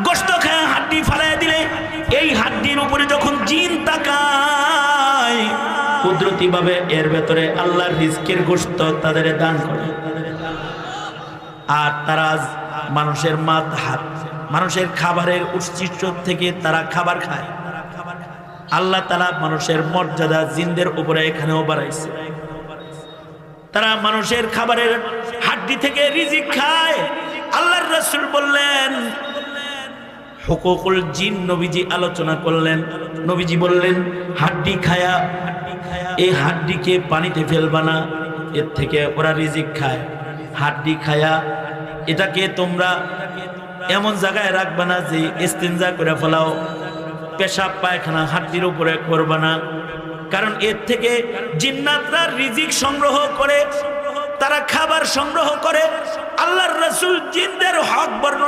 গোশত খায় হাড্ডি ফালাইয়া দিলে এই হাড্ডির উপরে যখন জিন তাকায় কুদরতি ভাবে এর ভেতরে আল্লাহর রিজকের গোশত তাদের দান করে। আর তারা মানুষের মানুষের খাবারের উৎস থেকে তারা খাবার খায়। আল্লাহ তাআলা মানুষের মর্যাদা জিনদের উপরে এখানেও বাড়াইছে। তারা মানুষের খাবারের হাড্ডি থেকে রিজিক খায়। আল্লাহর রাসূল বললেন হুকুকুল জিন, নবীজি আলোচনা করলেন। নবীজি বললেন হাড্ডি খায়া, এই হাড্ডিকে পানিতে ফেলবা না, এর থেকে ওরা রিজিক খায়। হাড্ডি খায়া এটাকে তোমরা এমন জায়গায় রাখবা না যে ইস্তিনজা করে ফেলাও, পেশাব পায়খানা হাড্ডির উপরে করবা না, কারণ এর থেকে জিন্নাতরা রিজিক সংগ্রহ করে, তারা খাবার সংগ্রহ করে। আল্লাহর রাসূল জিনদের হক বর্ণনা